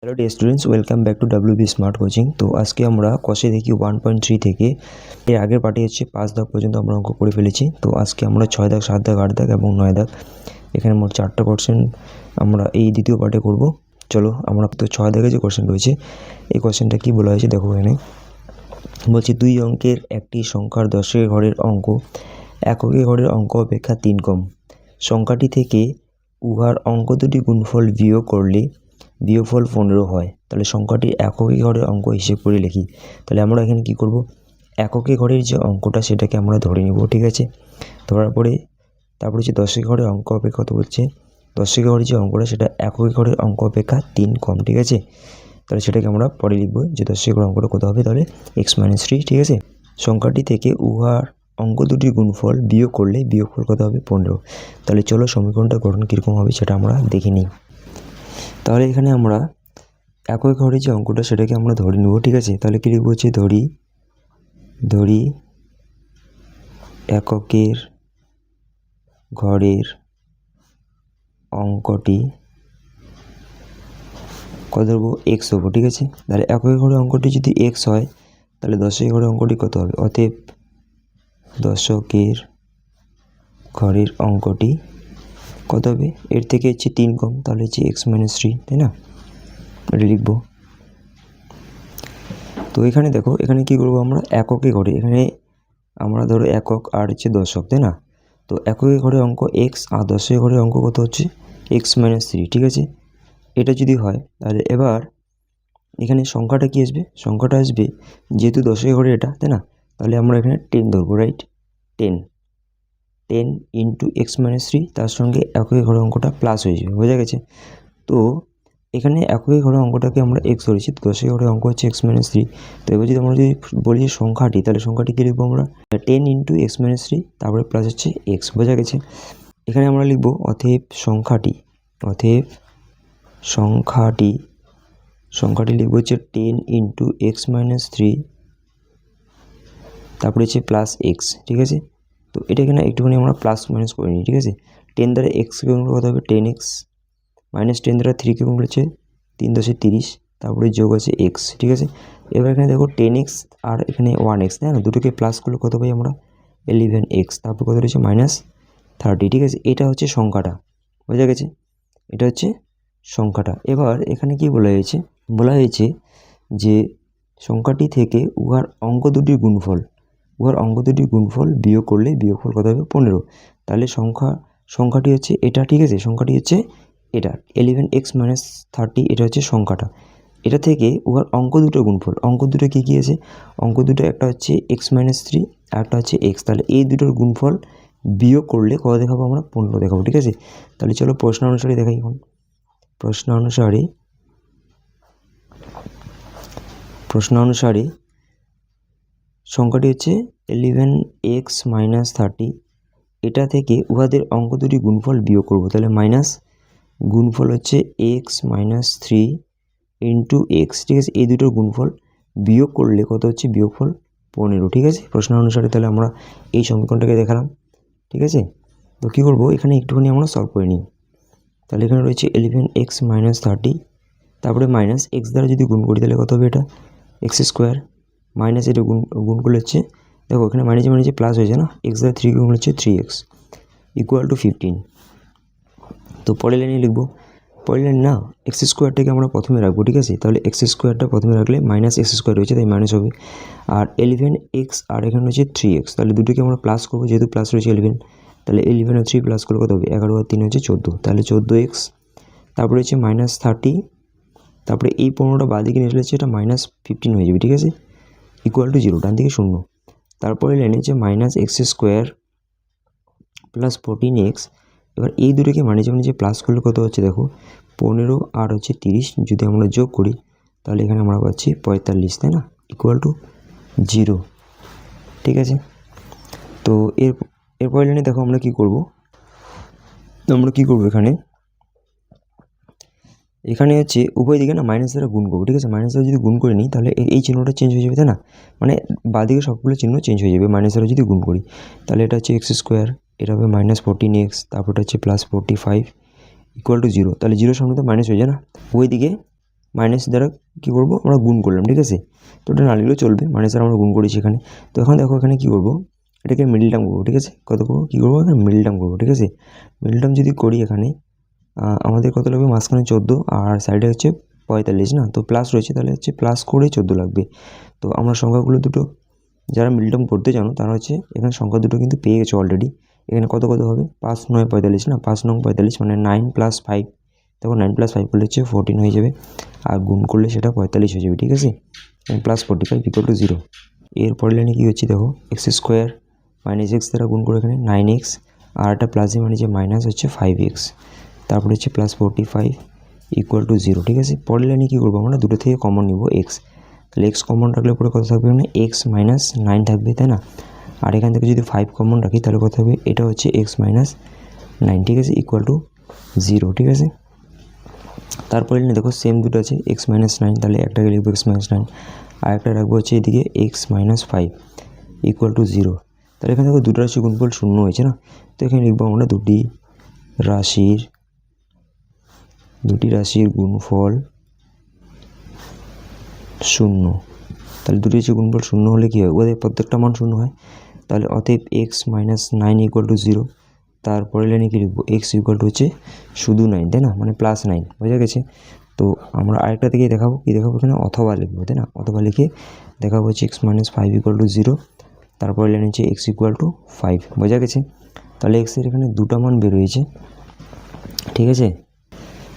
Hello dear students, welcome back to WB smart coaching. তো আজকে আমরা কষে দেখি 1.3 থেকে এর আগের পার্টি হচ্ছে 5 দাগ পর্যন্ত আমরা অঙ্ক করে ফেলেছি। তো আজকে আমরা 6 দাগ, 7 দাগ, 8 দাগ এবং 9 দাগ, এখানে মোট 4টা কোশ্চেন আমরা এই দ্বিতীয় পার্টে করব। চলো আমরা তো 6 দাগে যে কোশ্চেন রয়েছে, এই কোশ্চেনটা কী বলা হয়েছে দেখো। এখানে বলছি 2 অঙ্কের একটি সংখ্যার দশকের ঘরের অঙ্ক এককের ঘরের অঙ্ক অপেক্ষা 3 কম। সংখ্যাটি থেকে উহার অঙ্ক দুটি গুণফল বিয়োগ করলে বিয়োগফল 15 হয়। তাহলে সংখ্যাটি এককে ঘরের অঙ্ক হিসেব করে লিখি। তাহলে আমরা এখানে কি করব, এককে ঘরের যে অঙ্কটা সেটাকে আমরা ধরে নেব, ঠিক আছে। ধরার পরে তারপরে হচ্ছে দশকে ঘরের অঙ্ক অপেক্ষা কত বলছে, দশকে ঘরের যে অঙ্কটা সেটা এককে ঘরের অঙ্ক অপেক্ষা 3 কম, ঠিক আছে। তাহলে সেটাকে আমরা পরে লিখব যে দশকে ঘরের অঙ্কটা কত হবে, তাহলে x-3, ঠিক আছে। সংখ্যাটি থেকে উহার অঙ্ক দুটির গুণফল বিয়োগ করলে বিয়োগফল কত হবে, 15। তাহলে চলো সমীকরণটা গঠন কীরকম হবে সেটা আমরা দেখে নিই। তাহলে এখানে আমরা একই ঘরের যে অঙ্কটা সেটাকে আমরা ধরে নেব, ঠিক আছে। তাহলে কী লিখব হচ্ছে ধরি এককের ঘরের অঙ্কটি কত ধরবো, এক্স হবো, ঠিক আছে। তাহলে এককের ঘরের অঙ্কটি যদি এক্স হয় তাহলে দশকের ঘরের অঙ্কটি কত হবে, অতএব দশকের ঘরের অঙ্কটি কত হবে, এর থেকে হচ্ছে 3 কম, তাহলে হচ্ছে x-3, তাই না, এটা লিখবো। তো এখানে দেখো, এখানে কি করব আমরা, এককে ঘরে এখানে আমরা ধরো একক আর হচ্ছে দশক, তাই না। তো এককে ঘরের অঙ্ক এক্স আর দশকের ঘরের অঙ্ক কত হচ্ছে x-3, ঠিক আছে। এটা যদি হয় তাহলে এবার এখানে সংখ্যাটা কি আসবে, সংখ্যাটা আসবে যেহেতু দশকের ঘরে এটা, তাই না, তাহলে আমরা এখানে 10 ধরবো, রাইট। 10 ইন্টু x-3, তার সঙ্গে এককে ঘরের অঙ্কটা প্লাস হয়ে যাবে, বোঝা গেছে। তো এখানে এককে ঘরের অঙ্কটাকে আমরা এক্স ধরেছি, দশকের ঘরের অঙ্ক হচ্ছে x-3। তো এবার যদি আমরা যদি বলি সংখ্যাটি, তাহলে সংখ্যাটি কী লিখবো আমরা, 10 ইন্টু x-3, তারপরে প্লাস হচ্ছে এক্স, বোঝা গেছে। এখানে আমরা লিখবো অতএব সংখ্যাটি লিখবো হচ্ছে 10 ইন্টু x-3, তারপরে হচ্ছে প্লাস এক্স, ঠিক আছে। তো এটা এখানে একটুখানি আমরা প্লাস মাইনাস করে নিই, ঠিক আছে। 10 দ্বারা এক্সকে গুণ করলে কত হবে, 10x, মাইনাস 10 দ্বারা 3কে গুণ করেছে 3 × 30, তারপরে যোগ আছে এক্স, ঠিক আছে। এবার এখানে দেখো 10x আর এখানে 1x, তাই না, দুটোকে প্লাস করলে কত পাই আমরা, 11x, তারপর কত রয়েছে -30, ঠিক আছে। এটা হচ্ছে সংখ্যাটা, বোঝা গেছে, এটা হচ্ছে সংখ্যাটা। এবার এখানে কি বলা হয়েছে যে সংখ্যাটি থেকে উহার অঙ্ক দুটির গুণফল বিয়োগ করলে বিয়োগফল কত হবে, 15। তাহলে সংখ্যাটি হচ্ছে এটা, ঠিক আছে, সংখ্যাটি হচ্ছে এটা 11x - 30, এটা হচ্ছে সংখ্যাটা। এটা থেকে উহার অঙ্ক দুটো গুণফল, অঙ্ক দুটো কী কী আছে, অঙ্ক দুটো একটা হচ্ছে x-3 আর একটা হচ্ছে এক্স। তাহলে এই দুটোর গুণফল বিয়োগ করলে কত দেখাবো আমরা, 15 দেখাবো, ঠিক আছে। তাহলে চলো প্রশ্ন অনুসারে দেখাই। এখন প্রশ্ন অনুসারে সংখ্যাটি হচ্ছে 11x - 30, এটা থেকে উহাদের অঙ্ক দুটি গুণফল বিয়োগ করব। তাহলে মাইনাস গুণফল হচ্ছে x-3 ইন্টু এক্স, ঠিক আছে। এই দুটোর গুণফল বিয়োগ করলে কত হচ্ছে, বিয়োগফল 15, ঠিক আছে। প্রশ্ন অনুসারে তাহলে আমরা এই সমীকরণটাকে দেখালাম, ঠিক আছে। তো কী করবো, এখানে একটুখানি আমরা সলভ করে নিই। তাহলে এখানে রয়েছে 11x - 30, তারপরে মাইনাস এক্স দ্বারা যদি গুণ করি তাহলে কত হবে, এটা x², মাইনাস এটা গুণ করলে হচ্ছে, দেখো এখানে মাইনাসে প্লাস হয়েছে না, এক্স দ্বারা 3 গুণ হচ্ছে 3x = 15। তো পরের লাইনে লিখবো, পরের লাইন না, x² আমরা প্রথমে রাখবো, ঠিক আছে। তাহলে x² প্রথমে রাখলে -x² রয়েছে তাই মাইনাস হবে, আর 11x আর এখানে হচ্ছে 3x, তাহলে দুটোকে আমরা প্লাস করবো, যেহেতু প্লাস রয়েছে 11, তাহলে 11 আর 3 প্লাস করলে কত হবে, 11 আর 3 হচ্ছে 14, তাহলে 14x, তারপরে হচ্ছে -30, তারপরে এই 15টা বাদিকে নিয়ে চলেছে, এটা -15 হয়ে যাবে, ঠিক আছে, = 0, ডান দিকে 0। তারপরে লাইনে হচ্ছে -x² প্লাস 14x। এবার এই দুটোকে মাঝে প্লাস করলে কত হচ্ছে, দেখো 15 আর হচ্ছে 30 যদি আমরা যোগ করি তাহলে এখানে আমরা পাচ্ছি 45, তাই না, = 0, ঠিক আছে। তো এরপরে লাইনে দেখো আমরা কি করব, এখানে হচ্ছে উভয় দিকে না মাইনাস দ্বারা গুণ করবো, ঠিক আছে। মাইনাস দ্বারা যদি গুণ করে নিই তাহলে এই চিহ্নটা চেঞ্জ হয়ে যাবে, তাই না, মানে বাদিকে সবগুলো চিহ্ন চেঞ্জ হয়ে যাবে মাইনাস দ্বারা যদি গুণ করি। তাহলে এটা হচ্ছে x², এটা হবে -14x, তারপর এটা হচ্ছে +45 = 0। তাহলে 0 সামনে তো মাইনাস হয়ে যায় না, উভয় দিকে মাইনাস দ্বারা কী করবো আমরা গুণ করলাম, ঠিক আছে। তো এটা না লিখলেও চলবে, মাইনাস দ্বারা আমরা গুণ করেছি এখানে। তো এখন দেখো এখানে কী করবো, এটাকে মিডল টার্ম করবো, ঠিক আছে। কত করবো, কী করবো, এখানে মিডল টার্ম করবো, ঠিক আছে। মিডল টার্ম যদি করি এখানে আমাদের কত লাগবে, মাঝখানে 14 আর সাইডে হচ্ছে 45 না, তো প্লাস রয়েছে, তাহলে হচ্ছে প্লাস করে 14 লাগবে। তো আমরা সংখ্যাগুলো দুটো যারা মিডল টার্ম করতে জানো তারা হচ্ছে এখানে সংখ্যা দুটো কিন্তু পেয়ে গেছো অলরেডি। এখানে কত কত হবে, 5 9 45 না, 5 9 45 মানে 9 + 5, দেখো 9 + 5 করলে হচ্ছে 14 হয়ে যাবে, আর গুণ করলে সেটা 45 হয়ে যাবে, ঠিক আছে। +45 = 0। এরপরে লাইনে কী হচ্ছে দেখো, x² - x দ্বারা গুণ করে এখানে 9x, আর একটা প্লাসে মানে যে মাইনাস হচ্ছে 5x, তারপরে হচ্ছে +45 = 0, ঠিক আছে। পরের লাইনে কী করবো আমরা, দুটো থেকে কমন নিব x, তাহলে x কমন রাখলে পরে কত থাকবে, মানে x - 9 থাকবে, তাই না। আর এখান থেকে যদি 5 কমন রাখি তাহলে কত হবে, এটা হচ্ছে x - 9, ঠিক আছে, = 0, ঠিক আছে। তারপরে দেখো সেম দুটো আছে x - 9, তাহলে একটাকে লিখবো x - 9, আর একটা রাখবো হচ্ছে এদিকে x - 5 = 0। তাহলে এখানে দেখো দুটো রাশির গুণফল 0 হয়েছে না, তো এখানে লিখবো আমরা দুটি রাশির গুণফল 0। তাহলে দুটি রাশির গুণফল 0 হলে কী হয়, ওদের প্রত্যেকটা মান 0 হয়, তাহলে অতএব x - 9 = 0। তারপরে লাইনে কী লিখবো, x = হচ্ছে শুধু 9, তাই না, মানে +9, বোঝা গেছে। তো আমরা আরেকটা থেকে দেখাবো, কি দেখাবো, এখানে অথবা লিখবো, তাই না, অথবা লিখে দেখাবো হচ্ছে x - 5 = 0। তারপরে লাইনে হচ্ছে x = 5, বোঝা গেছে। তাহলে x এর এখানে দুটো মান বেরোয়েছে, ঠিক আছে।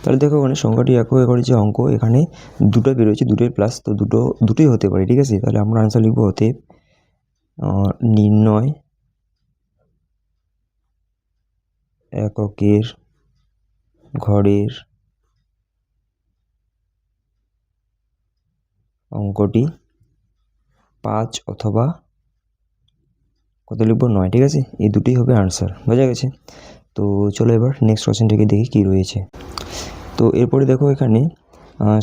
তাহলে দেখো ওখানে সংখ্যাটি এককের যে অঙ্ক এখানে দুটো বেরোয়েছে, দুটোই প্লাস, তো দুটোই হতে পারে, ঠিক আছে। তাহলে আমরা আনসার লিখবো অতএব নির্ণয় এককের ঘরের অঙ্কটি 5 অথবা কত লিখবো, 9, ঠিক আছে। এই দুটোই হবে আনসার, বোঝা গেছে। তো চলো এবার নেক্সট কোশ্চেনটাকে দেখি কী রয়েছে। তো এরপরে দেখো এখানে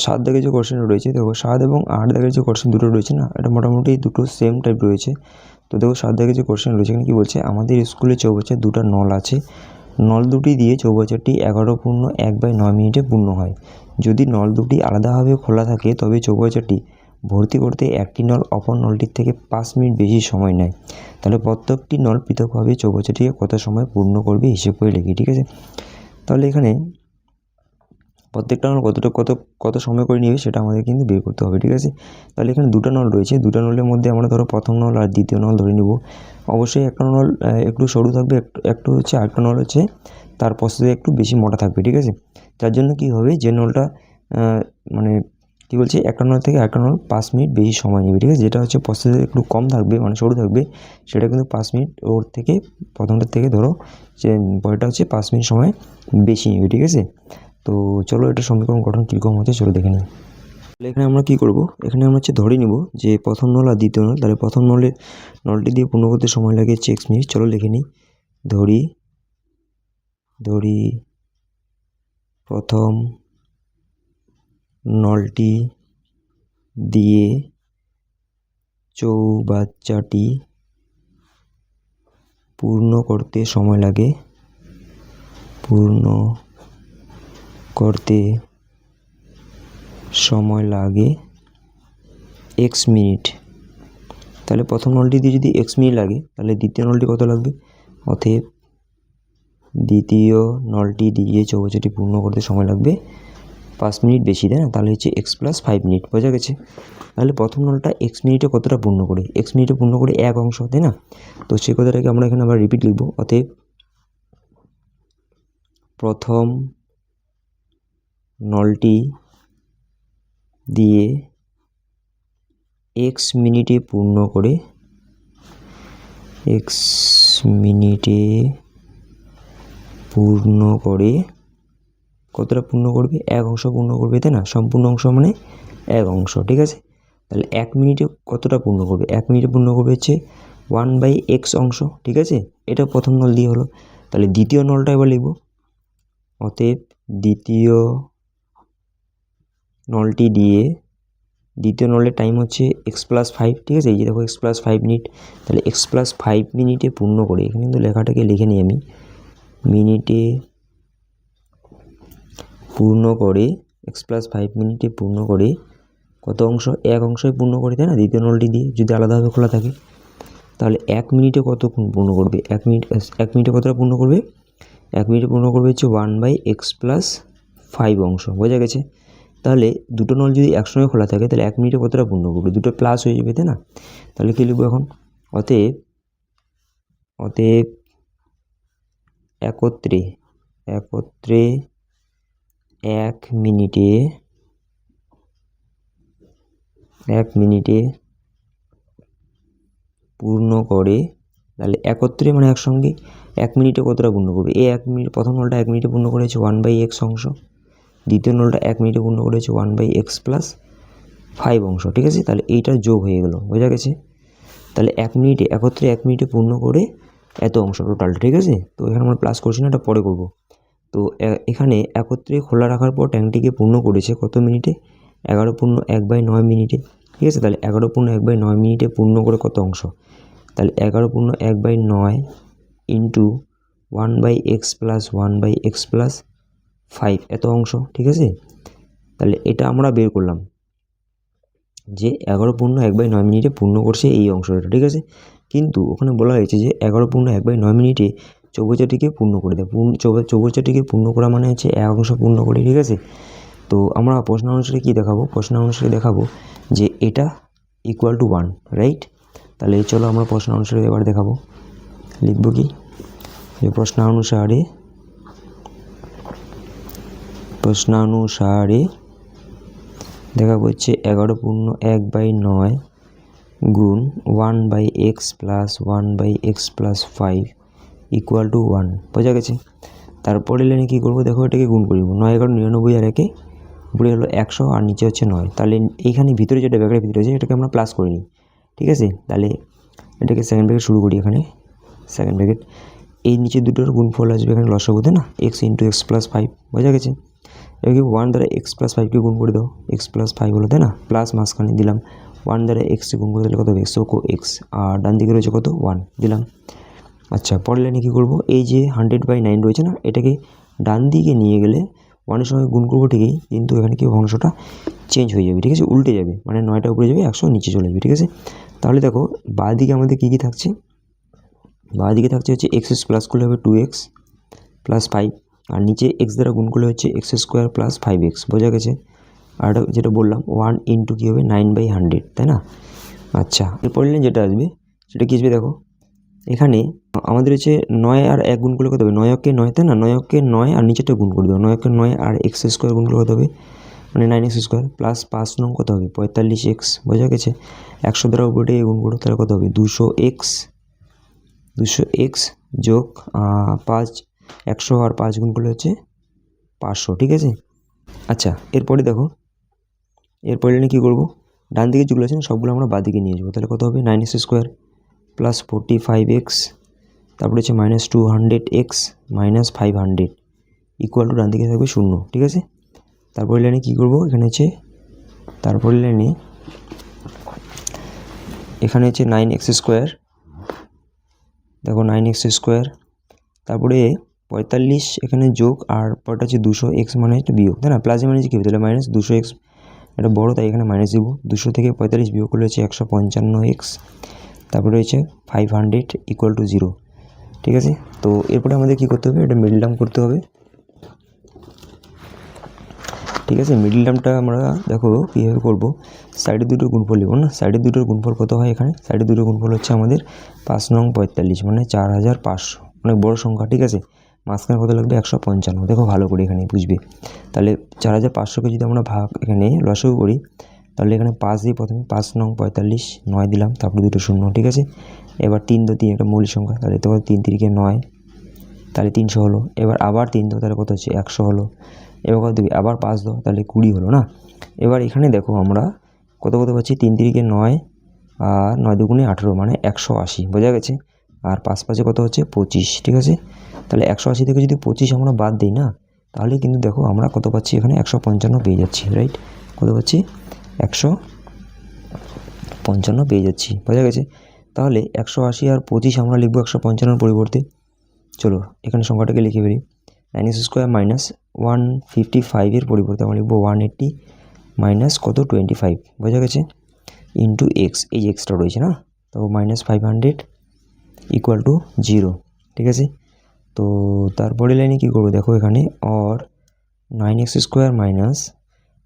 7 দাগের যে কোশ্চেন রয়েছে, দেখো 7 এবং 8 দাগের যে কোশ্চেন দুটো রয়েছে না, এটা মোটামুটি দুটো সেম টাইপ রয়েছে। তো দেখো 7 দাগের যে কোশ্চেন রয়েছে এখানে কী বলছে, আমাদের স্কুলে চৌবাচ্চার দুটো নল আছে, নল দুটি দিয়ে চৌবাচ্চাটি 11.1/9 মিনিটে পূর্ণ হয়। যদি নল দুটি আলাদাভাবে খোলা থাকে তবে চৌবাচ্চাটি ভর্তি করতে একটি নল অপর নলটির থেকে 5 মিনিট বেশি সময় নেয়। তাহলে প্রত্যেকটি নল পৃথকভাবে চৌবাচ্চাটিকে কত সময় পূর্ণ করবে হিসেব করে লিখি, ঠিক আছে। তাহলে এখানে প্রত্যেকটা নল কত সময় করে নেবে সেটা আমাদের কিন্তু বের করতে হবে, ঠিক আছে। তাহলে এখানে দুটো নল রয়েছে, দুটো নলের মধ্যে আমরা ধরো প্রথম নল আর দ্বিতীয় নল ধরে নেব। অবশ্যই একটা নল একটু সরু থাকবে, একটু হচ্ছে আরেকটা নল হচ্ছে তার প্রসেসে একটু বেশি মোটা থাকবে, ঠিক আছে। তার জন্য কি হবে, যে নলটা মানে কী বলছে, একটা নল থেকে আরেকটা নল 5 মিনিট বেশি সময় নেবে, ঠিক আছে। যেটা হচ্ছে প্রসেসে একটু কম থাকবে, মানে সরু থাকবে, সেটা কিন্তু 5 মিনিট ওর থেকে প্রথমটার থেকে ধরো যে পরেরটা হচ্ছে 5 মিনিট সময় বেশি নেবে, ঠিক আছে। তো চলো এটা সমীকরণ গঠন কীরকম হচ্ছে চলো দেখে নিই। তাহলে এখানে আমরা কী করব, এখানে আমরা হচ্ছে ধরে নিব যে প্রথম নল আর দ্বিতীয় নল, তাহলে প্রথম নলটি দিয়ে পূর্ণ করতে সময় লাগে হচ্ছে x মিনিট। চলো লিখে নিই, ধরি প্রথম নলটি দিয়ে চৌবাচ্চাটি পূর্ণ করতে সময় লাগে x মিনিট। তাহলে প্রথম নলটি দিয়ে যদি x মিনিট লাগে তাহলে দ্বিতীয় নলটি কত লাগবে, অতএব দ্বিতীয় নলটি দিয়ে চৌবাচ্চাটি পূর্ণ করতে সময় লাগবে 5 মিনিট বেশি, তাই না। তাহলে হচ্ছে x + 5 মিনিট, বোঝা গেছে। তাহলে প্রথম নলটা x মিনিটে কতটা পূর্ণ করে, x মিনিটে পূর্ণ করে 1 অংশ, তাই না। তো সেই কথাটাকে আমরা এখানে আবার রিপিট লিখব, অতএব প্রথম নলটি দিয়ে x মিনিটে পূর্ণ করে কতটা পূর্ণ করবে, 1 অংশ পূর্ণ করবে, তাই না। সম্পূর্ণ অংশ মানে 1 অংশ, ঠিক আছে। তাহলে 1 মিনিটে কতটা পূর্ণ করবে, 1 মিনিটে পূর্ণ করবে হচ্ছে 1/x অংশ, ঠিক আছে। এটা প্রথম নল দিয়ে হলো। তাহলে দ্বিতীয় নলটা এবার লিখব, অতএব দ্বিতীয় নলটি দিয়ে, দ্বিতীয় নলের টাইম হচ্ছে x + 5, ঠিক আছে। এই যে দেখো x + 5 মিনিট, তাহলে x + 5 মিনিটে পূর্ণ করে, এখানে কিন্তু লেখাটাকে লিখে নিই আমি, মিনিটে পূর্ণ করে x+5 মিনিটে পূর্ণ করে কত অংশ? এক অংশই পূর্ণ করে, তাই না? দ্বিতীয় নলটি দিয়ে যদি আলাদাভাবে খোলা থাকে, তাহলে 1 মিনিটে কতক্ষণ পূর্ণ করবে? 1 মিনিটে কতটা পূর্ণ করবে? 1 মিনিটে পূর্ণ করবে হচ্ছে 1/x+5 অংশ। বোঝা গেছে? তাহলে দুটো নল যদি একসঙ্গে খোলা থাকে তাহলে 1 মিনিটে কতটা পূর্ণ করবে? দুটো প্লাস হয়ে যাবে, তাই না? তাহলে কী লিখবো এখন? অতএব একত্রে 1 মিনিটে পূর্ণ করে, তাহলে একত্রে মানে একসঙ্গে 1 মিনিটে কতটা পূর্ণ করবে? এই 1 মিনিট, প্রথম নলটা 1 মিনিটে পূর্ণ করেছে 1/x অংশ, দ্বিতীয় নলটা 1 মিনিটে পূর্ণ করেছে 1/x+5 অংশ। ঠিক আছে? তাহলে এইটা যোগ হয়ে গেল। বোঝা গেছে? তাহলে একত্রে 1 মিনিটে পূর্ণ করে এত অংশ টোটাল। ঠিক আছে? তো এখানে আমরা প্লাস করছি না, এটা পরে করব। তো এখানে একত্রে খোলা রাখার পর ট্যাঙ্কটিকে পূর্ণ করেছে কত মিনিটে? 11/9 মিনিটে। ঠিক আছে? তাহলে 11/9 মিনিটে পূর্ণ করে কত অংশ? তাহলে 11/9 ইন্টু 1/x+1/x+5 এত অংশ। ঠিক আছে? তাহলে এটা আমরা বের করলাম যে 11/9 মিনিটে পূর্ণ করছে এই অংশটা। ঠিক আছে? কিন্তু ওখানে বলা হয়েছে যে 11/9 মিনিটে চৌবাচ্চাটিকে পূর্ণ করে দেয়। চৌবাচ্চাটিকে পূর্ণ করা মানে হচ্ছে এক অংশ পূর্ণ করে। ঠিক আছে? তো আমরা প্রশ্ন অনুসারে কী দেখাবো? প্রশ্ন অনুসারে দেখাবো যে এটা ইকুয়াল টু 1, রাইট? তাহলে চলো আমরা প্রশ্ন অনুসারে এবার দেখাবো। লিখব কি? যে প্রশ্নানুসারে দেখাবো হচ্ছে 11/9 গুণ 1/x+1/x+5 ইকুয়াল টু 1। বোঝা গেছে? তারপরে লাইনে কী করবো? দেখো, এটাকে গুণ করব। 9 11 99 আর একে উপরে হলো 100 আর নিচে হচ্ছে 9। তাহলে এইখানে ভিতরে যেটা ব্র্যাকেটের ভিতরে আছে এটাকে আমরা প্লাস করে নিই। ঠিক আছে? তাহলে এটাকে সেকেন্ড ব্র্যাকেট শুরু করি। এখানে সেকেন্ড ব্র্যাকেট, এই নিচে দুটোর গুণফল আসবে এখানে লসাগু, তাই না? x × x+5। বোঝা গেছে? এবার 1 দ্বারা x+5কে গুণ করে দাও। x+5 হলো, তাই না? প্লাস মাঝখানে দিলাম 1 দ্বারা x গুণ করে দিলে কত হবে? x আর ডান দিকে রয়েছে কত? 1 দিলাম। আচ্ছা, পরের লাইনে কী করবো? এই যে 100/9 রয়েছে না, এটাকে ডান দিকে নিয়ে গেলে 1-এর সঙ্গে গুণ করবো ঠিকই, কিন্তু এখানে কি অংশটা চেঞ্জ হয়ে যাবে। ঠিক আছে? উল্টে যাবে, মানে 9টা উপরে যাবে, 100 নিচে চলে যাবে। ঠিক আছে? তাহলে দেখো বাঁ দিকে আমাদের কী থাকছে? বাঁ দিকে থাকছে হচ্ছে x প্লাস করলে হবে 2x + 5, আর নিচে x দ্বারা গুণ করলে হচ্ছে x² + 5x। বোঝা গেছে? আর এটা যেটা বললাম 1 ইন্টু কী হবে? 9/100, তাই না? আচ্ছা, এরপর যেটা আসবে সেটা কী আসবে? দেখো এখানে আমাদের হচ্ছে 9 আর 1 গুণ করলে কত হবে? 9 × 9, তাই না? 9 × 9 আর নিচেটা গুণ করে দেবো। 9 × 9 আর x² গুণ করলে কত হবে? মানে 9x² প্লাস 5 নং কত হবে? 45x। বোঝা গেছে? 100 দ্বারা উপরটাকে গুণ করো, তাহলে কত হবে? 200x যোগ 5, 100 আর 5 গুণ করলে হচ্ছে 500। ঠিক আছে? আচ্ছা, এরপরে দেখো, এরপরে কী করবো? ডান দিকে যেগুলো আছে সবগুলো আমরা বাঁ দিকে নিয়ে যাবো। তাহলে কত হবে? 9x² প্লাস 45x, তারপরে হচ্ছে -200x -500 ইকুয়াল টু ডান দিকে থাকবে 0। ঠিক আছে? তারপরে লাইনে কী করবো? এখানে হচ্ছে তারপরে লাইনে এখানে হচ্ছে 9x², দেখো 9x², তারপরে 45 এখানে যোগ, আর পরটা হচ্ছে 200x মানে একটা বিয়োগ, তাই না? প্লাসে মানে কী হবে? তাহলে -200x, এটা বড়ো তাই এখানে মাইনাস দিব। 200 থেকে 45 বিয়োগ করলে হচ্ছে 155x, তারপরে হচ্ছে 500 ইকুয়াল টু 0। ঠিক আছে? তো এরপরে আমাদের কী করতে হবে? এটা মিডল টার্ম করতে হবে। ঠিক আছে? মিডল টার্মটা আমরা দেখো কীভাবে করবো? সাইডের দুটো গুণফল নেব না? সাইডের দুটোর গুণফল কত হয় এখানে? সাইডের দুটো গুণফল হচ্ছে আমাদের 5 নং 45 মানে 4500, অনেক বড়ো সংখ্যা। ঠিক আছে? মাঝখানে কত লাগবে? 155। দেখো ভালো করে এখানে বুঝবে। তাহলে 4500কে যদি আমরা ভাগ এখানে লসাগু করি, তাহলে এখানে 5 দিই প্রথমে। 5 নং 45, 9 দিলাম, তারপরে দুটো 0। ঠিক আছে? এবার 3 × 3 একটা মৌলিক সংখ্যা, তাহলে তো 3 × 3 = 9, তাহলে 300 হলো। এবার আবার 3 দাও, তাহলে কত হচ্ছে? 100 হলো। এবার কত দিবি? আবার 5 দাও, তাহলে 20 হলো না? এবার এখানে দেখো আমরা কত পাচ্ছি? 3 × 3 = 9 আর 9 × 2 = 18 মানে 180। বোঝা গেছে? আর 5 5 কত হচ্ছে? 25। ঠিক আছে? তাহলে 180 থেকে যদি 25 আমরা বাদ দিই না, তাহলে কিন্তু দেখো আমরা কত পাচ্ছি? এখানে 155 পেয়ে যাচ্ছি, রাইট? কত পাচ্ছি? 155 পেয়ে যাচ্ছি। বোঝা গেছে? তাহলে 180 আর 25 আমরা লিখবো 155 পরিবর্তে। চলো এখানে সংখ্যাটাকে লিখে ফেলি। 9x² মাইনাস 155 পরিবর্তে আমরা লিখবো 180 মাইনাস কত 25, বোঝা গেছে, ইন্টু এক্স, এই এক্সটা রয়েছে না, তো -500 ইকুয়াল টু 0, ঠিক আছে। তো তারপরে লাইনে কী করবো দেখো, এখানে অর 9x² মাইনাস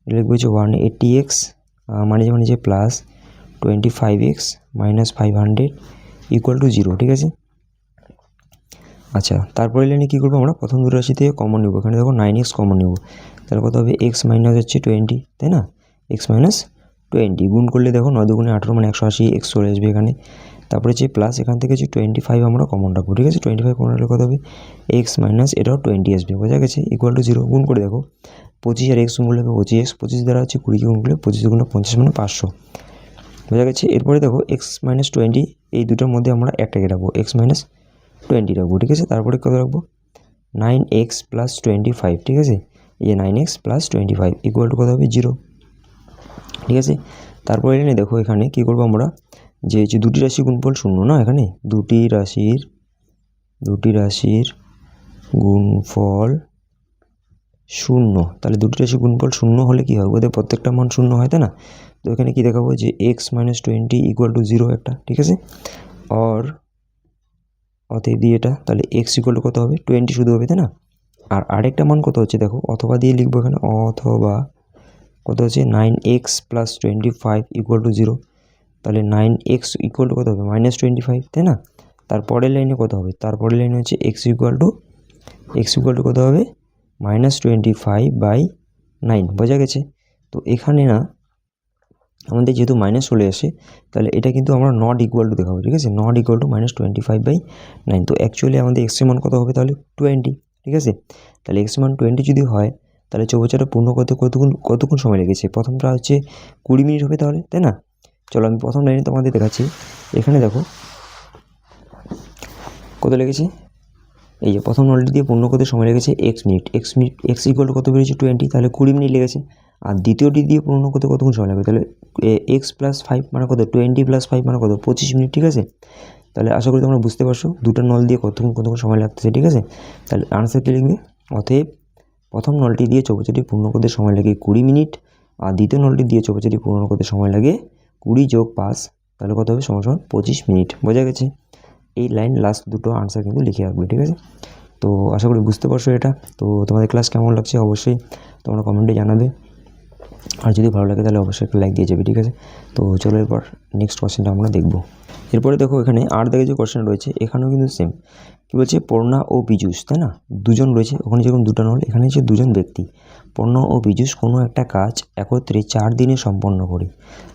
লিখবো হচ্ছে 180x মানে যে plus 25x minus 500 equal to 0, ঠিক আছে। আচ্ছা, তারপরে লাইনে কী করবো, আমরা প্রথম দুটো রাশি থেকে কমন নেবো। এখানে দেখো 9x কমন নেবো, তাহলে কত হবে, x মাইনাস হচ্ছে 20, তাই না, x মাইনাস 20 গুণ করলে দেখো 9 দুগুণে 18 মানে 180, x চলে আসবে এখানে। তারপরে যে প্লাস এখান থেকে হচ্ছে 25 আমরা কমন রাখবো, ঠিক আছে। 25 কমন রাখলে কত হবে, x মাইনাস এটাও 20 আসবে, বোঝা গেছে, ইকুয়াল টু 0। গুণ করে দেখো 25 আর x গুণ করলে হবে 25, 25 দ্বারা হচ্ছে 20 গুণ করলে 25 গুণ 50 মানে 500, বোঝা গেছে। এরপরে দেখো x মাইনাস 20, এই দুটোর মধ্যে আমরা একটাকে রাখবো, x মাইনাস 20 রাখবো, ঠিক আছে। তারপরে কত রাখবো, 9x প্লাস 25, ঠিক আছে, এই যে 9x প্লাস 25 ইকুয়াল টু কত হবে, 0, ঠিক আছে। তারপরে এখানে দেখো, এখানে কী করবো আমরা, যে দুটি রাশি গুণফল শূন্য না, এখানে দুটি রাশির গুণফল শূন্য, তাহলে দুটি রাশির গুণফল শূন্য হলে কী হবে, ওদের প্রত্যেকটা মান শূন্য হয়, তাই না। তো এখানে কী দেখাবো, যে x মাইনাস 20 ইকুয়াল টু 0 একটা, ঠিক আছে। অতএব দিয়ে এটা, তাহলে x ইকুয়াল টু কত হবে, 20 শুধু হবে, তাই না। আর আরেকটা মান কত হচ্ছে দেখো, অথবা দিয়ে লিখবো এখানে, অথবা কত হচ্ছে 9x প্লাস 25 ইকুয়াল টু 0, তাহলে 9x ইকুয়াল টু কত হবে, -25, তাই না। তারপরের লাইনে কত হবে, তারপরের লাইনে হচ্ছে x ইকুয়াল টু কত হবে, -25/9, বোঝা গেছে। তো এখানে না আমাদের যেহেতু মাইনাস চলে আসে, তাহলে এটা কিন্তু আমরা নট ইকুয়াল টু দেখাবো, ঠিক আছে, নট ইকুয়াল টু -25/9। তো অ্যাকচুয়ালি আমাদের x এর মান কত হবে, তাহলে 20, ঠিক আছে। তাহলে x এর মান 20 যদি হয়, তাহলে চৌবাচ্চাটা পূর্ণ করতে কতক্ষণ সময় লেগেছে, প্রথমটা হচ্ছে 20 মিনিট হবে তাহলে, তাই না। চলো আমি প্রথম লাইনে তোমাদের দেখাচ্ছি। এখানে দেখো কত লেগেছে, এই যে প্রথম নলটি দিয়ে পূর্ণ করতে সময় লেগেছে x minute, x equal to কত বেরিয়েছে 20, তাহলে 20 মিনিট লেগেছে। আর দ্বিতীয়টি দিয়ে পূর্ণ করতে কতক্ষণ সময় লাগবে, তাহলে x প্লাস 5 মানে কত, 20 প্লাস 5 মানে কত, 25 মিনিট, ঠিক আছে। তাহলে আশা করি তোমরা বুঝতে পারছো দুটো নল দিয়ে কতক্ষণ সময় লাগতেছে, ঠিক আছে। তাহলে আনসার কী লিখবে, অতএব প্রথম নলটি দিয়ে চৌবাচ্চাটি পূর্ণ করতে সময় লাগে 20 মিনিট, আর দ্বিতীয় নলটি দিয়ে চৌবাচ্চাটি পূর্ণ করতে সময় লাগে 20 যোগ 5, তাহলে কত হবে, সমান 25 মিনিট, বোঝা গেছে। এই লাইন লাস্ট দুটো আনসার কিন্তু লিখে রাখবে, ঠিক আছে। তো আশা করি বুঝতে পারছো এটা। তো তোমাদের ক্লাস কেমন লাগছে অবশ্যই তোমরা কমেন্টে জানাবে, আর যদি ভালো লাগে তাহলে অবশ্যই একটা লাইক দিয়ে যাবে, ঠিক আছে। তো চলো এরপর নেক্সট কোশ্চেনটা আমরা দেখবো। এরপরে দেখো এখানে 8 দাগে যে কোশ্চেন রয়েছে, এখানেও কিন্তু সেম, কী বলছে, পর্ণা ও পীযূষ, তাই না, দুজন রয়েছে, ওখানে যেরকম দুটো নল, এখানে হচ্ছে দুজন ব্যক্তি, পর্ণা ও পীযূষ কোনো একটা কাজ একত্রে 4 দিনে সম্পন্ন করে।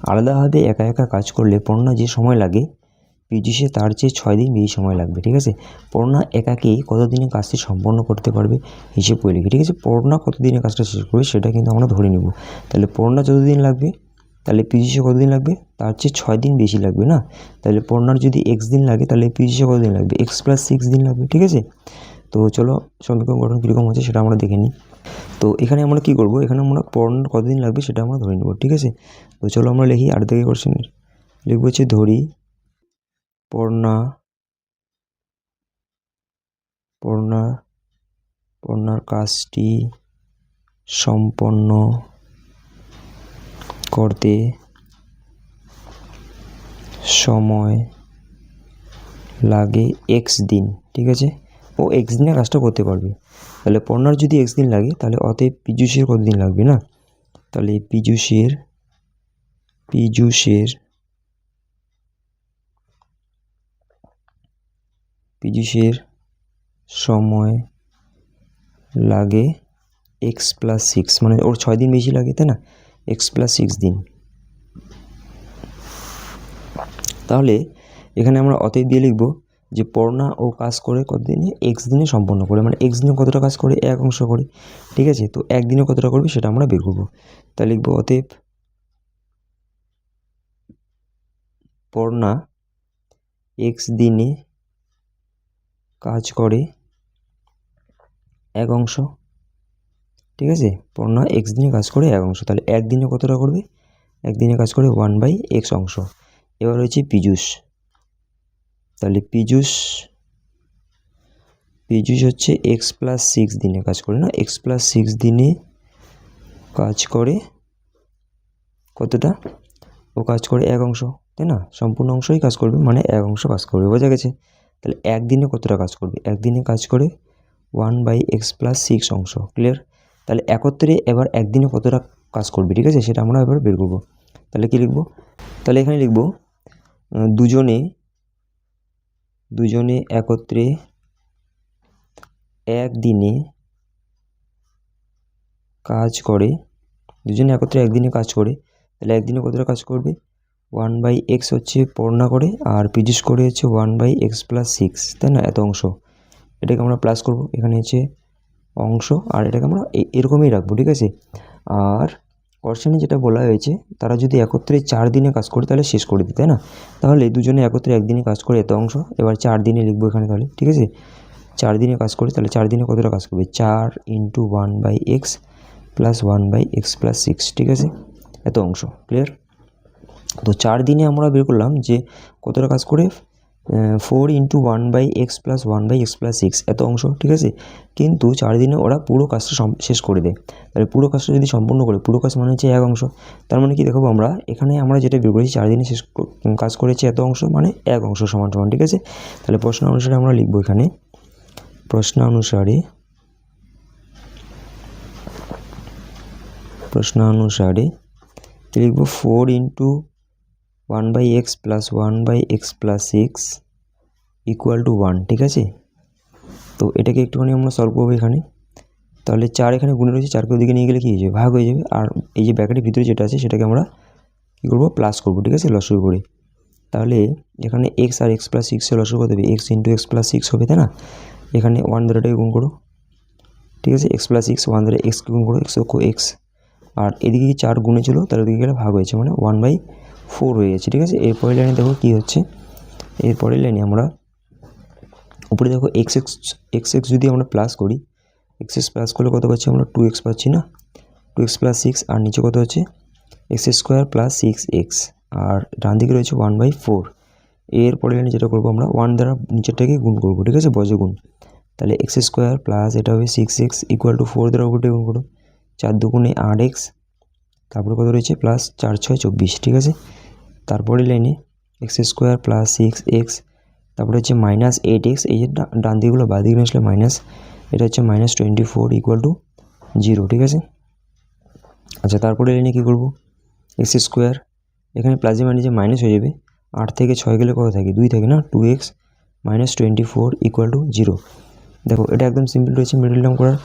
আলাদাভাবে একা একা কাজ করলে পর্ণা যে সময় লাগে, পীযূষে তার চেয়ে 6 দিন বেশি সময় লাগবে, ঠিক আছে। পর্ণা একাকেই কতদিনে কাজটি সম্পন্ন করতে পারবে, হিসেব করে লিখি, ঠিক আছে। পর্ণা কতদিনে কাজটা শেষ করবে সেটা কিন্তু আমরা ধরে নেব। তাহলে পর্ণা যতদিন লাগবে, তাহলে পীযূষে কতদিন লাগবে, তার চেয়ে 6 দিন বেশি লাগবে না। তাহলে পর্ণার যদি x দিন লাগে, তাহলে পীযূষে কতদিন লাগবে, x প্লাস 6 দিন লাগবে, ঠিক আছে। তো চলো সমীকরণ গঠন কীরকম হচ্ছে সেটা আমরা দেখে নিই। তো এখানে আমরা কী করবো, এখানে আমরা পর্ণার কতদিন লাগবে সেটা আমরা ধরে নেব, ঠিক আছে। তো চলো আমরা লিখি, 8 থেকে কোশ্চেনের লিখবো হচ্ছে, ধরি পর্ণার কাজটি সম্পন্ন করতে সময় লাগে x দিন, ঠিক আছে। ও x দিনে কাজটা করতে পারবে। তাহলে পর্ণার যদি x দিন লাগে, তাহলে অতএব পীযূষের কতদিন লাগবে না, তাহলে পীযূষের সময় লাগে x প্লাস 6, মানে ওর 6 দিন বেশি লাগে, তাই না, x প্লাস 6 দিন। তাহলে এখানে আমরা অতএব দিয়ে লিখব যে পর্ণা ও কাজ করে কতদিনে, x দিনে সম্পন্ন করে, মানে x দিনে কতটা কাজ করে, 1 অংশ করে, ঠিক আছে। তো একদিনে কতটা করবে সেটা আমরা বের করবো। তাহলে লিখবো অতএব পর্ণা x দিনে কাজ করে 1 অংশ, ঠিক আছে। পর্ণা x দিনে কাজ করে 1 অংশ, তাহলে একদিনে কতটা করবে, একদিনে কাজ করে 1/x অংশ। এবার হচ্ছে পীযূষ, তাহলে পীযূষ পীযূষ হচ্ছে x+6 দিনে কাজ করে না, x+6 দিনে কাজ করে কতটা, ও কাজ করে 1 অংশ, তাই না? সম্পূর্ণ অংশই কাজ করবে, মানে 1 অংশ কাজ করবে, বোঝা গেছে? তাহলে একদিনে কতটা কাজ করবে, একদিনে কাজ করে 1/x+6 অংশ। ক্লিয়ার? তাহলে একত্রে এবার একদিনে কতটা কাজ করবে, ঠিক আছে, সেটা আমরা এবার বের করব। তাহলে কি লিখব, তাহলে এখানে লিখব দুজনে একত্রে একদিনে কাজ করে, দুজনে একত্রে একদিনে কাজ করে, তাহলে একদিনে কতটা কাজ করবে, 1/x হচ্ছে পড়না করে, আর পীযূষ করে হচ্ছে 1/x+6, তাই না? এত অংশ, এটাকে আমরা প্লাস করব, এখানে হচ্ছে অংশ, আর এটাকে আমরা এরকমই রাখবো, ঠিক আছে? আর কোশ্চেনে যেটা বলা হয়েছে, তারা যদি একত্রে 4 দিনে কাজ করে তাহলে শেষ করে দিই, তাই না? তাহলে দুজনে একত্রে একদিনে কাজ করে এত অংশ, এবার 4 দিনে লিখবো এখানে, তাহলে ঠিক আছে, 4 দিনে কাজ করে, তাহলে 4 দিনে কতটা কাজ করবে, 4 × 1/x + 1/x+6, ঠিক আছে, এত অংশ। ক্লিয়ার? তো 4 দিনে আমরা বের করলাম যে কতটা কাজ করে, 4 × 1/x + 1/x+6 এত অংশ, ঠিক আছে। কিন্তু 4 দিনে ওরা পুরো কাজটা শেষ করে দেয়। তাহলে পুরো কাজটা যদি সম্পূর্ণ করে, পুরো কাজ মানে হচ্ছে 1 অংশ, তার মানে কি দেখাবো আমরা, এখানে আমরা যেটা বের করেছি 4 দিনে কাজ করেছে এত অংশ, মানে 1 অংশ সমান সমান, ঠিক আছে। তাহলে প্রশ্ন অনুসারে আমরা লিখবো এখানে, প্রশ্ন অনুসারে লিখবো 4 × 1/x + 1/x+6 = 1, ঠিক আছে। তো এটাকে একটুখানি আমরা সলভ করবো এখানে। তাহলে 4 এখানে গুণে রয়েছে, 4কে ওদিকে নিয়ে গেলে কী হয়ে যাবে, ভাগ হয়ে যাবে, আর এই যে ব্র্যাকেটের ভিতরে যেটা আছে সেটাকে আমরা কী করবো, প্লাস করবো, ঠিক আছে, লসাগু করে। তাহলে এখানে x আর x+6 এর লসাগু কত হবে, x × x+6 হবে, তাই না? এখানে 1 দ্বারা এটাকে গুণ করো, ঠিক আছে, x+6, 1 দ্বারা x-কে গুণ করো, x আর এদিকে কি 4 গুণে ছিল, তাহলে ওদিকে গেলে ভাগ হয়েছে, মানে 1/4 হয়ে গেছে, ঠিক আছে। এরপরের লাইনে দেখো কী হচ্ছে, এরপরের লাইনে আমরা উপরে দেখো x যদি আমরা প্লাস করি, x প্লাস করলে কত পাচ্ছি আমরা, 2x পাচ্ছি না, 2x+6, আর নিচে কত হচ্ছে x² + 6x, আর ডান দিকে রয়েছে 1/4। এরপরে লাইনে যেটা করবো আমরা, 1 দ্বারা নিচেরটাকে গুণ করবো, ঠিক আছে, বজ্র গুণ। তাহলে x² প্লাস এটা হবে 6x = 4 দ্বারা উপরটা গুণ করো, 4 দুগুণে 8x, তারপরে কত রয়েছে প্লাস 4 6 24, ঠিক আছে। তারপরে লাইনে x² + 6x, তারপরে হচ্ছে -8x, এই যে ডান দিকগুলো বাঁ দিকে আসলে মাইনাস, এটা হচ্ছে -24 = 0, ঠিক আছে। আচ্ছা, তারপরে লাইনে কী করবো, x², এখানে প্লাসে মাইনাসে মাইনাস হয়ে যাবে, 8 থেকে 6 গেলে কত থাকে, 2 থাকে না, 2x -24 = 0। দেখো এটা একদম সিম্পল রয়েছে মিডল টার্ম করার।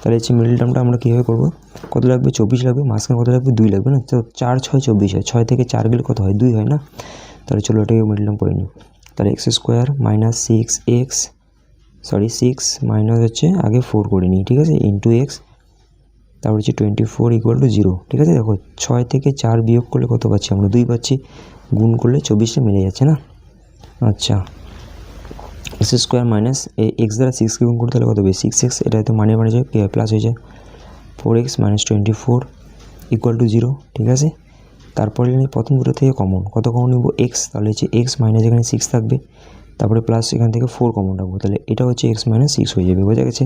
তাহলে হচ্ছে মিডল টার্মটা আমরা কীভাবে করবো, কত লাগবে, 24 লাগবে, মাঝখানে কত লাগবে, 2 লাগবে না, তো 4 6 24 হয়, 6 থেকে 4 গেলে কত হয়, 2 হয় না। তাহলে চলো এটাকে মিডল টার্ম করে নিই। তাহলে x² - 6x, সরি 6 মাইনাস হচ্ছে আগে 4 করে নিই, ঠিক আছে, ইন্টু x, তারপর হচ্ছে 24 = 0, ঠিক আছে। দেখো 6 থেকে 4 বিয়োগ করলে কত পাচ্ছি আমরা, 2 পাচ্ছি, গুণ করলে 24টা মিলে যাচ্ছে না। আচ্ছা, x² মাইনাস x দ্বারা 6কে গুণ করতে হলে কত হবে, 6x, এটা হয়তো মানে যায় প্লাস হয়ে যায়, 4x - 24 = 0, ঠিক আছে। তারপরে প্রথম দুটো থেকে কমন, কত কমন নেব, x, তাহলে হচ্ছে x মাইনাস এখানে 6 থাকবে, তারপরে প্লাস এখান থেকে 4 কমন রাখবো, তাহলে এটা হচ্ছে x - 6 হয়ে যাবে, বোঝা গেছে।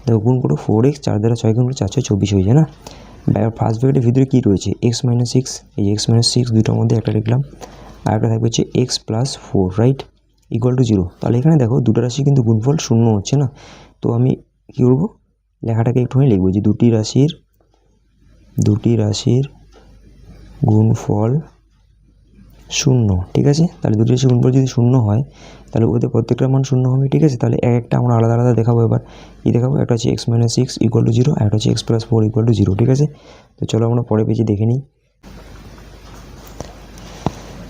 দেখো গুণ করো 4x, 4 দ্বারা 6 গুণ করে 4 6 24 হয়ে যায় না। ফার্স্ট ব্র্যাকেটের ভিতরে কী রয়েছে, x - 6, এই x - 6 দুটোর মধ্যে একটা লিখলাম, আর একটা থাকবে হচ্ছে x + 4, রাইট, = 0। তাহলে এখানে দেখো দুটো রাশি কিন্তু গুণফল 0 হচ্ছে না, তো আমি কী করবো, লেখাটাকে একটুখানি লিখবো যে দুটি রাশির গুণফল 0, ঠিক আছে। তাহলে দুটি রাশির গুণফল যদি 0 হয়, তাহলে ওদের প্রত্যেকটার মান 0 হবে, ঠিক আছে। তাহলে একটা আমরা আলাদা আলাদা দেখাবো, এবার কী দেখাবো, একটা হচ্ছে x - 6 = 0, আর একটা হচ্ছে x + 4 = 0, ঠিক আছে। তো চলো আমরা পরে পেজে দেখে নিই।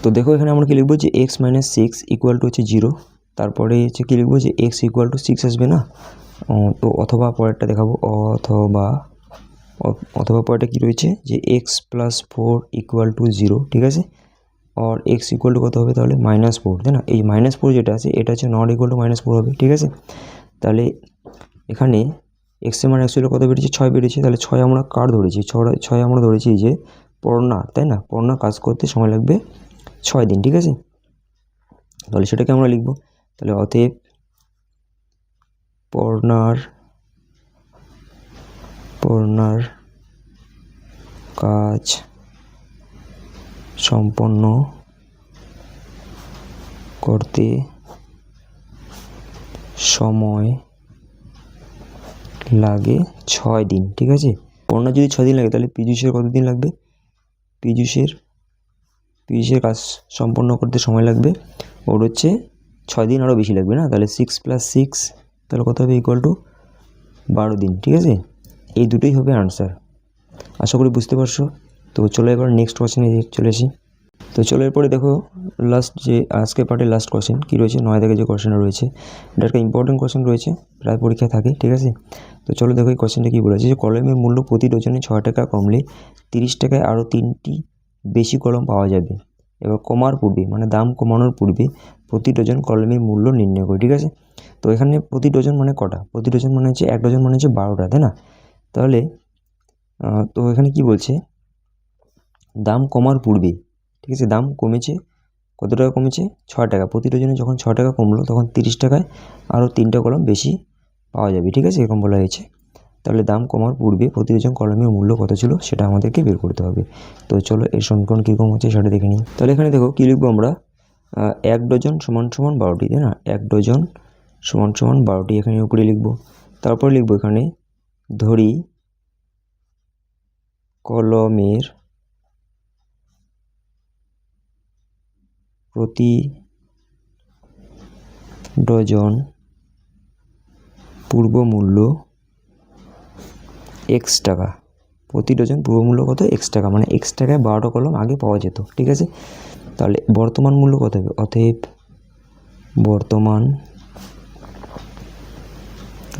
তো দেখো এখানে আমরা কী লিখবো, যে x - 6 হচ্ছে 0, তারপরে হচ্ছে কী লিখবো, যে x = 6 আসবে না, তো অথবা পরেরটা দেখাবো, অথবা পরেরটা কী রয়েছে, যে x + 4 = 0, ঠিক আছে, আর x = কত হবে তাহলে -4, তাই না। এই -4 যেটা আছে এটা হচ্ছে নট = -4 হবে, ঠিক আছে। তাহলে এখানে x এর মান অ্যাকচুয়ালি কত বেরিয়েছে, 6 বেরিয়েছে, তাহলে 6 আমরা কার ধরেছি, 6 আমরা ধরেছি যে পড়না, তাই না, পড়না কাজ করতে সময় লাগবে 6 দিন, ঠিক আছে। তাহলে সেটাকে আমরা লিখবো, তাহলে অতএব পড়নার কাজ সম্পন্ন করতে সময় লাগে 6 দিন। ঠিক আছে, পড়নার যদি 6 দিন লাগে তাহলে পীযূষের কত দিন লাগবে? পীযূষের কাজ সম্পন্ন করতে সময় লাগবে ওর হচ্ছে 6 দিন, আরও বেশি লাগবে না? তাহলে 6 + 6 তাহলে কত হবে? = 12 দিন। ঠিক আছে, এই দুটোই হবে আনসার। আশা করি বুঝতে পারছো। তো চলো এবার নেক্সট কোশ্চেনে চলে আসি। তো চলো এরপরে দেখো লাস্ট যে আজকের পার্টের লাস্ট কোশ্চেন কী রয়েছে, 9 থেকে যে কোশ্চেনটা রয়েছে এটা একটা ইম্পর্টেন্ট কোশ্চেন রয়েছে, প্রায় পরীক্ষায় থাকে। ঠিক আছে, তো চলো দেখো এই কোশ্চেনটা কী বলেছে, যে কলমের মূল্য প্রতি ডজনে 6 টাকা কমলে 30 টাকায় আরও 3টি বেশি কলম পাওয়া যাবে। এবার কমার পূর্বে মানে দাম কমানোর পূর্বে প্রতি ডজন কলমের মূল্য নির্ণয় করি। ঠিক আছে, তো এখানে প্রতি ডজন মানে কটা? প্রতি ডজন মানে হচ্ছে 1 ডজন মানে হচ্ছে 12টা, তাই না? তাহলে তো এখানে কি বলছে, দাম কমার পূর্বে। ঠিক আছে, দাম কমেছে, কত টাকা কমেছে? 6 টাকা। প্রতি ডজনে যখন 6 টাকা কমলো তখন 30 টাকায় আরও 3টা কলম বেশি পাওয়া যাবে। ঠিক আছে, এরকম বলা হয়েছে। তাহলে দাম কমার পূর্বে প্রতি ডজন কলমের মূল্য কত ছিল সেটা আমাদেরকে বের করতে হবে। তো চলো এর সমীকরণ কীরকম হচ্ছে সেটা দেখে নিই। তাহলে এখানে দেখো কী লিখবো আমরা, 1 ডজন সমান 12টি, তাই না? 1 ডজন সমান 12টি এখানে উপরে লিখবো। তারপরে লিখবো এখানে ধরি কলমের প্রতি ডজন পূর্ব মূল্য x টাকা। প্রতি ডজন পূর্ব মূল্য কত? x টাকা, মানে x টাকায় 12টা কলম আগে পাওয়া যেত। ঠিক আছে, তাহলে বর্তমান মূল্য কত হবে? অতএব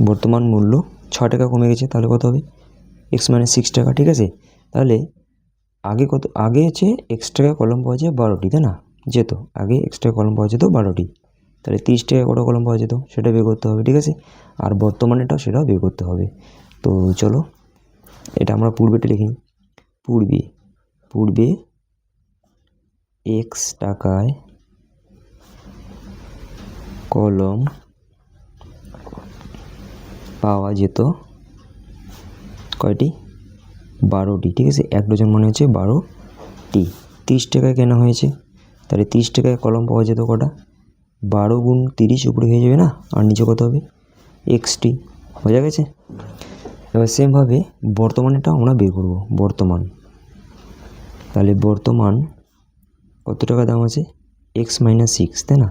বর্তমান মূল্য 6 টাকা কমে গেছে, তাহলে কত হবে? x - 6 টাকা। ঠিক আছে, তাহলে আগে কত? আগে হচ্ছে x টাকা কলম পাওয়া যায় 12টি, তাই না? যেত আগে x টাকা কলম পাওয়া যেত 12টি, তাহলে 30 টাকা কত কলম পাওয়া যেত সেটা বের করতে হবে। ঠিক আছে, আর বর্তমানেটাও সেটাও বের করতে হবে। তো চলো এটা আমরা পূর্বেটা লিখি। পূর্বে x টাকায় কলম পাওয়া যেত কয়টি? 12টি। ঠিক আছে, 1 ডজন মানে হচ্ছে 12টি। 30 টাকায় কেনা হয়েছে, তাহলে 30 টাকায় কলম পাওয়া যেত কটা? 12 × 30 উপরে হয়ে যাবে না, আর নিচে কত হবে? xটি। বোঝা গেছে? এবার সেমভাবে বর্তমানেটাও আমরা বের করব। বর্তমান, তাহলে বর্তমান কত টাকা দাম আছে? x - 6, তাই না?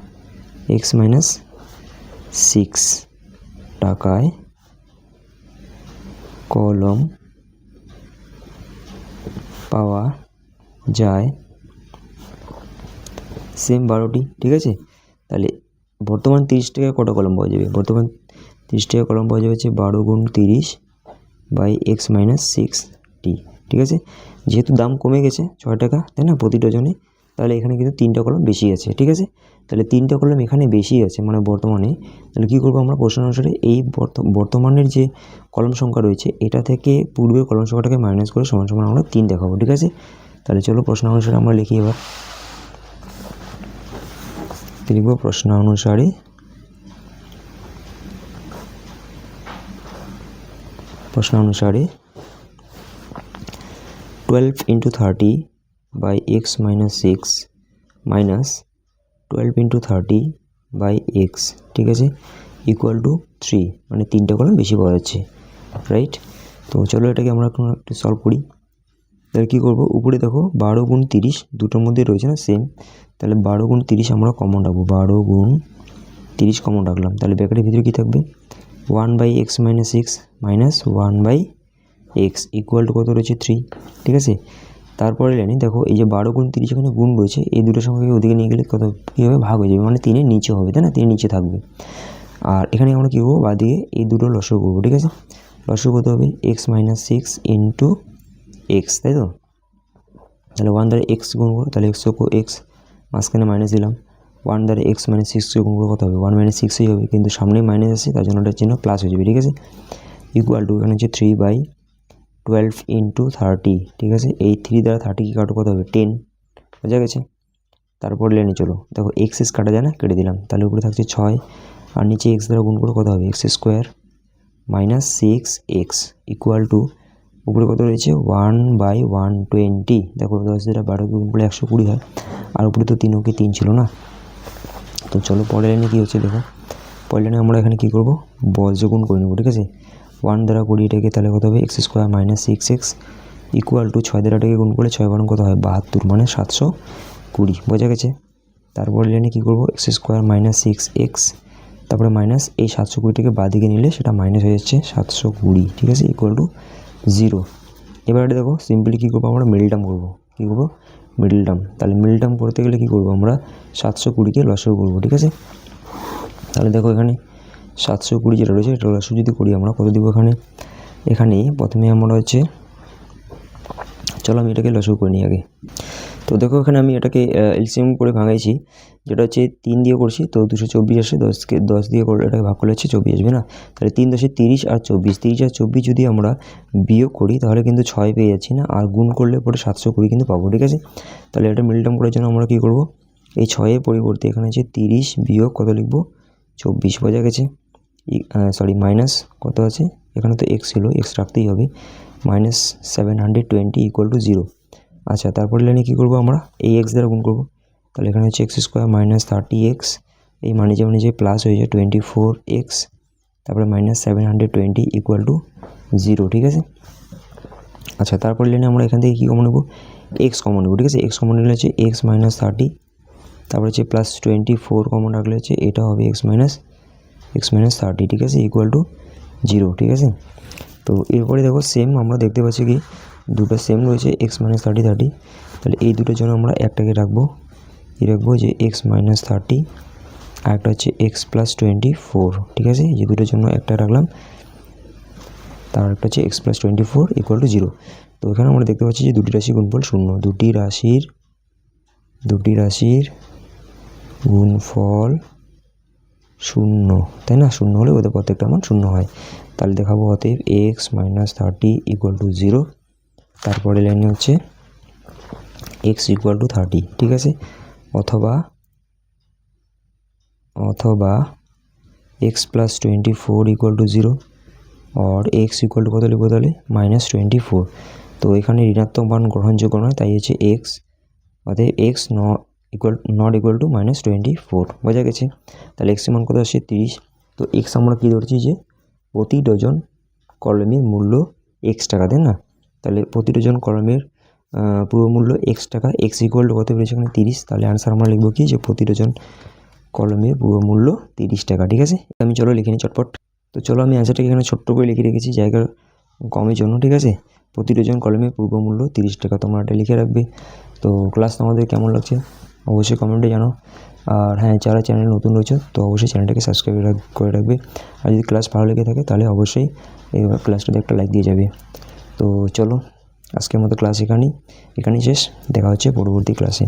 x - 6 টাকায় কলম পাওয়া যায় সেম 12টি। ঠিক আছে, তাহলে বর্তমান 30 টাকায় কটা কলম পাওয়া যাবে? বর্তমান 30 টাকায় কলম পাওয়া যাবে হচ্ছে 12 × 30 / x - 6টি। ঠিক আছে, যেহেতু দাম কমে গেছে 6 টাকা, তাই না, প্রতি ডজনে, তাহলে এখানে কিন্তু 3টা কলম বেশি আছে। ঠিক আছে, তাহলে 3টা কলম এখানে বেশি আছে মানে বর্তমানে। তাহলে কী করবো আমরা? প্রশ্ন অনুসারে এই বর্তমানের যে কলম সংখ্যা রয়েছে এটা থেকে পূর্বের কলম সংখ্যাটাকে মাইনাস করে সমান সমান আমরা 3 দেখাবো। ঠিক আছে, তাহলে চলো প্রশ্ন অনুসারে আমরা লিখি। এবার লিখব প্রশ্ন অনুসারে 12 × 30 / x - 6 মাইনাস 12 × 30 / x, ঠিক আছে, = 3, মানে 3টা কলম বেশি পাওয়া যাচ্ছে। রাইট, তো চলো এটাকে আমরা একটু সলভ করি। তাহলে কী করবো? উপরে দেখো 12 × 30 দুটোর মধ্যে রয়েছে না সেম, তাহলে 12 × 30 আমরা কমন রাখবো। 12 × 30 কমন রাখলাম, তাহলে ব্র্যাকেটের ভিতরে কী থাকবে? 1/x - 6 মাইনাস 1/x = কত রয়েছে? 3। ঠিক আছে, তারপরে লাইনে দেখো এই যে 12 × 30 এখানে গুণ রয়েছে, এই দুটো সংখ্যাকে ওদিকে নিয়ে গেলে কত কী হবে? ভাগ হয়ে যাবে, মানে 3-এর নিচে হবে, তাই না? 3-এর নিচে থাকবে। আর এখানে আমরা কী করবো? বাদিকে এই দুটো লসাগু করবো। ঠিক আছে, লসাগু কত হবে? x - 6 × x, তাই তো? তাহলে 1 দ্বারা x গুণ করবো, তাহলে x মাঝখানে মাইনাস দিলাম। 1 দ্বারা x - 6কে গুণ করবো, কত হবে? 1 - 6ই হবে, কিন্তু সামনে মাইনাস আছে তার জন্য ওটার চিহ্ন প্লাস হয়ে যাবে। ঠিক আছে, = এখানে হচ্ছে 3/12 × 30। ঠিক আছে, এই 3 দ্বারা 30 কি কাটো? কত হবে? 10। বোঝা গেছে? তারপর লাইনে চলো, দেখো x কাটা যায় না, কেটে দিলাম, তাহলে উপরে থাকছে 6 আর নিচে এক্স দ্বারা গুণ করে কত হবে x square minus 6x equal to উপরে কত রয়েছে 1/120। দেখো 10 দ্বারা 12 গুণ করলে 120 হয়, আর উপরে তো 3 3 ছিল না। তো চলো পরের লাইনে কী হচ্ছে দেখো, পরের লাইনে আমরা এখানে কী করবো বজ্রগুণ করে নেবো, ঠিক আছে। 1 দ্বারা 20 এটাকে, তাহলে কত হবে x square minus 6x equal to 6 দ্বারা এটাকে গুণ করলে 6 বারণ কত হয় 72, মানে 720, বোঝা গেছে। তারপরে লাইনে কী করবো এক্স স্কোয়ার মাইনাস 6x, তারপরে মাইনাস এই 720টাকে বাদিকে নিলে সেটা মাইনাস হয়ে যাচ্ছে 720, ঠিক আছে, ইকুয়াল টু 0। এবার দেখো সিম্পলি কী করবো আমরা মিডল টার্ম করবো, কী করবো মিডল টার্ম। তাহলে মিডল টার্ম করতে গেলে কী করবো আমরা 720কে লসাগু করবো, ঠিক আছে। তাহলে দেখো এখানে 720 যেটা রয়েছে এটা লসাগু যদি করি আমরা কত দিব এখানে প্রথমে আমরা হচ্ছে, চলো আমি এটাকে লসাগু করে নিই আগে। তো দেখো এখানে আমি এটাকে এলসিএম করে ভাঙাইছি, যেটা হচ্ছে 3 দিয়ে করছি, তো 224 আসে, 10 দিয়ে করে এটাকে ভাগ করলে হচ্ছে 24 আসবে না। তাহলে 3 10 30 আর 24, 30 আর 24 যদি আমরা বিয়োগ করি তাহলে কিন্তু 6 পেয়ে যাচ্ছি না, আর গুণ করলে পরে 720 কিন্তু পাবো, ঠিক আছে। তাহলে এটা মিডল টার্ম করার জন্য আমরা কী করবো, এই 6-এর পরিবর্তে এখানে হচ্ছে 30 বিয়োগ কত লিখবো 24, বোঝা গেছে। সরি মাইনাস কত আছে এখানে তো এক্স ছিল, এক্স রাখতেই হবে, মাইনাস 720 ইকুয়াল টু 0। আচ্ছা তারপরে লাইনে কী করবো আমরা এই এক্স দ্বারা গুণ করবো, তাহলে এখানে হচ্ছে এক্স স্কোয়ার মাইনাস 30x, এই মানে যে প্লাস হয়ে যায় 24x, তারপরে মাইনাস 720 ইকুয়াল টু 0, ঠিক আছে। আচ্ছা তারপরে লাইনে আমরা এখান থেকে কী কমন নেবো এক্স কমন নেবো, ঠিক আছে। এক্স কমন নিলে হচ্ছে এক্স মাইনাস 30, তারপরে হচ্ছে প্লাস 24 কমন রাখলে হচ্ছে এটা হবে এক্স মাইনাস 30, ঠিক আছে, ইকুয়াল টু 0, ঠিক আছে। তো এরপরে দেখো সেম আমরা দেখতে পাচ্ছি কি দুটো সেম রয়েছে এক্স মাইনাস 30, তাহলে এই দুটোর জন্য আমরা একটাকে রাখবো যে এক্স মাইনাস 30, আর একটা হচ্ছে এক্স প্লাস 24, ঠিক আছে। এই দুটোর জন্য একটা রাখলাম, তার একটা হচ্ছে এক্স প্লাস 24 ইকুয়াল টু 0। তো এখানে আমরা দেখতে পাচ্ছি যে দুটি রাশির গুণফল 0, দুটি রাশির গুণফল 0, তাই না। 0 হলে ওদের প্রত্যেকটা মান 0 হয়। তাহলে দেখাবো অতএব এক্স মাইনাস 30 ইকুয়াল টু 0, তারপরে লাইনে হচ্ছে এক্স ইকুয়াল টু 30, ঠিক আছে, অথবা এক্স প্লাস 24 ইকুয়াল টু 0 और এক্স ইকুয়াল টু কত লিখবো তাহলে মাইনাস 24। তো এখানে ঋণাত্মক মান গ্রহণযোগ্য নয়, তাই হচ্ছে এক্স, অতএব x not equal to minus 24, বোঝা গেছে। তাহলে এক্সের মান কত আসছে 30। তো এক্স আমরা কী ধরছি যে প্রতি ডজন কলমের মূল্য এক্স টাকা, তাই না। তাহলে প্রতি ডজন কলমের পূর্ব মূল্য এক্স টাকা, এক্স ইকুয়াল টু কত বেরিয়েছে এখানে 30। তাহলে আনসার আমরা লিখবো কি যে প্রতি ডজন কলমের পূর্ব মূল্য 30 টাকা, ঠিক আছে। আমি চলো লিখে নিই চটপট। তো চলো আমি অ্যান্সারটাকে এখানে ছোট্ট করে লিখে রেখেছি জায়গার কমের জন্য, ঠিক আছে। প্রতি ডজন কলমের পূর্ব মূল্য 30 টাকা, তোমরা এটা লিখে রাখবে। তো ক্লাস তোমাদের কেমন লাগছে অবশ্যই কমেন্টে জানাও। আর হ্যাঁ, যারা চ্যানেল নতুন রয়েছে তো অবশ্যই চ্যানেলটাকে সাবস্ক্রাইব করে রাখবে। আর যদি ক্লাস ভালো লেগে থাকে তাহলে অবশ্যই এই ক্লাসটাতে একটা লাইক দিয়ে যাবে। তো চলো আজকের মতো ক্লাস এখানেই শেষ, দেখা হচ্ছে পরবর্তী ক্লাসে।